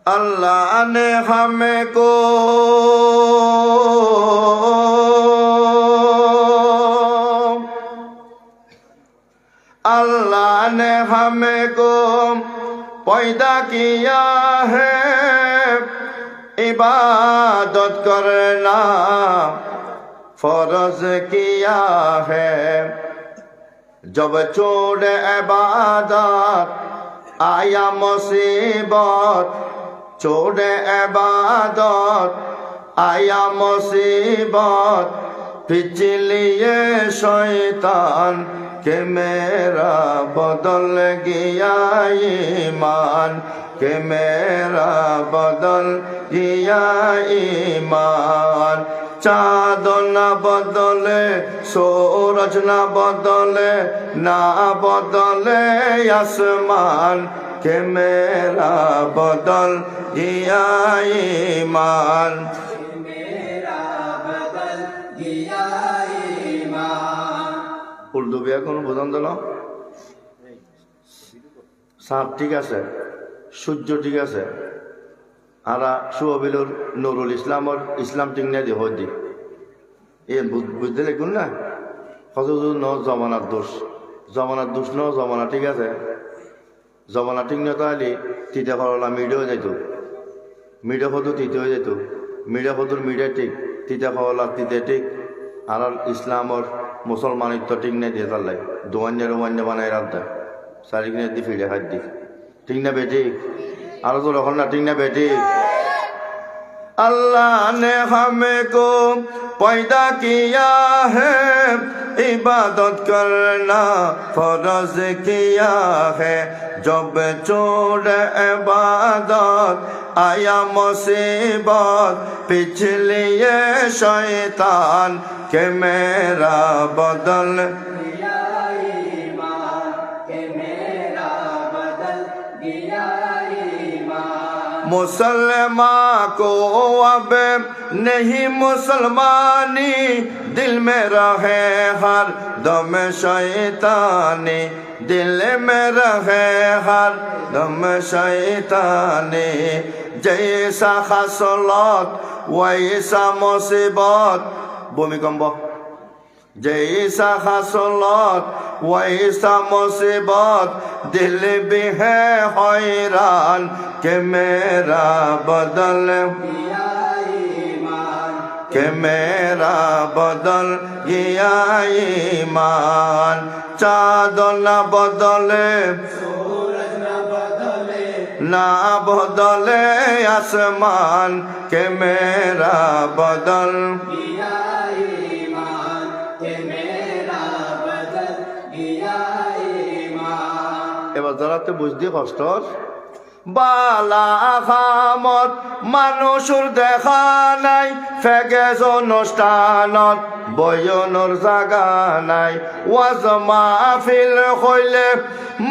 अल्लाह ने हमको पैदा किया है इबादत करना फर्ज किया है। जब छोड़ इबादत आया मुसीबत, छोड़ इबादत आया मुसीबत, पिछलिए शैतान कि मेरा बदल गया ईमान, कि मेरा बदल गया ईमान। चाँद न बदले सूरज न बदले ना बदले आसमान, कि मेरा बदल गया ईमान। উর্দু ব্যাকরণ বোঝান দিল। সাপ ঠিক আছে, সূর্য ঠিক আছে, আর সুবিলুর নুরুল ইসলামর ইসলাম ঠিক নাই দিয়ে হদি এ বুঝতে লিখুন না। কত ন জমানার দোষ, জমানার দোষ ন জমানা ঠিক আছে, জমানা ঠিক না তাহলে তিতা করলা মিডিয়া যাইতো, মিডিয়া কত তিতে হয়ে যেত, মিডিয়া কত মিডিয়া ঠিক, তিতা করলা তিতে ঠিক। আর ইসলামর মুসলমানিত্ব ঠিক নাই দিয়ে তার দোয়ান্যা রোমান্যা বানাই রাত দেয় চারিদিনে দি ফিরে হাত দি ঠিক না বেটি, আরো তো রকম না ঠিক না বেটি। अल्लाह ने हमको पैदा किया है इबादत करना फर्ज किया है। जब छोड़ इबादत आया मुसीबत, पिछलिए शैतान के मेरा बदल मुसलमान को अब नहीं मुसलमानी, दिल में रहे हर दम शैतानी, दिल में रहे हर दम शैतानी। जैसा खसलत वैसा मुसीबत, भूमिकंप जैसा खसलत वैसा मुसीबत, दिल भी है हैरान कि मेरा बदल कि मेरा बदल गया ईमान। चाँद न बदले ना बदले आसमान, कि मेरा बदल এবার যারাতে বুঝতে কষ্ট বালা খামত মানুষের দেখা নাই, ফেগেজ অনুষ্ঠানত বয়নের জাগা নাই, ওয়াজ মাহফিল হইলে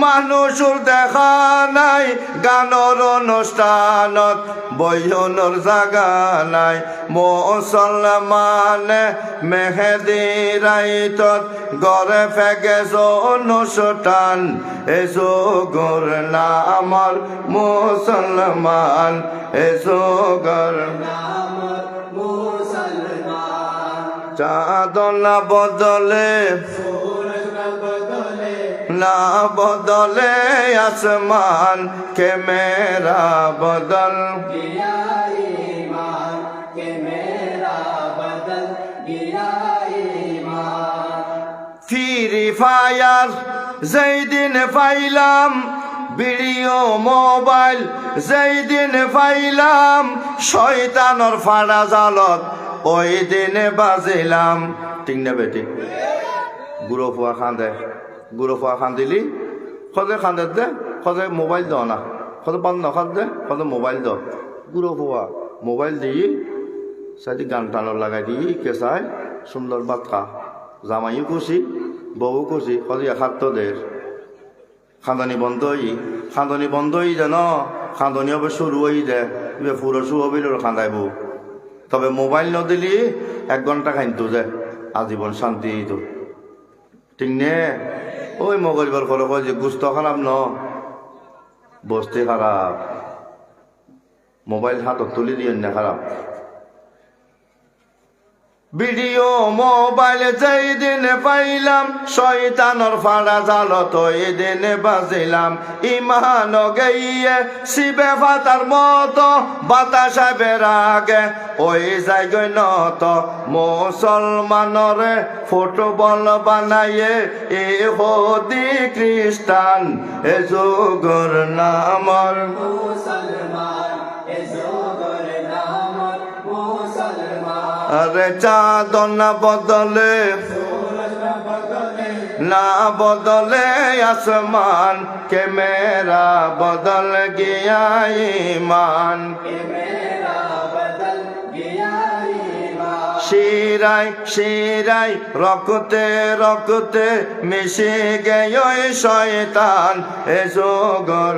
মানুষের দেখা নাই, গানের অনুষ্ঠানত বয়নের জাগা নাই। মুসলমানে মেহেদি রাইতত গড়ে ফেগেজ অনুষ্ঠান, এসো গর নামর মুসলমান, এসো গর চাঁদ না বদলে না বদলে আসমান, কে মেরা বদল ফ্রি ফায়ার যেই দিন পাইলাম, ভিডিও মোবাইল যেই দিন পাইলাম, শয়তানর ফাড়া জালত ওই দিনে বাজিলাম। ঠিক না বেটি? গুঁড়ো ফুয়া খান্দে, গুঁড়ো ফুয়া খান্দিলি খদে খান্দে দে, খদে মোবাইল দাও না, খদে পান না খাদ দে, খদে মোবাইল দাও। গুঁড়ো ফুয়া মোবাইল দিই সাইডে গান টানোর লাগাই দিই, কেসায় সুন্দর ভাত খা, জামাইও খুশি বউ খুশি, খদে খাদ্য দের খাঁদনি বন্ধ হই, খাঁদনি বন্ধ হই যেন খাঁদনি হবে শুরু হই দে, পুরো শুরু হবি খাঁদাইব। তবে মোবাইল ন দিলি 1 ঘন্টা খাইতো যে আজীবন শান্তি তো ঠিক নে। ওই মগজবার করে যে গুস্ত খারাপ ন বসতে খারাপ, মোবাইল হাতত তুলি দিয়েন না খারাপ ভিডিও মোবাইল যেই দিন পাইলাম শয়তানর ফাড়া জালত ওই দিন বাজিলাম ইমান গেইয়ে শিবে ফাতার মতো বাতাসা বেরাগে ওই জায়গায় নত মুসলমানরে ফুটবল বানাইয়ে এ হদি খ্রিস্টান এ যুগর নামর মুসলমান এ যুগর নামর মুসলমান আরে চাঁদ না বদলে না বদলে আসমান কে মেরা বদল গিয়া ईमान শিরাই শিরাই রক্তে রক্তে মিশে গেয় শয়তান এ যোগর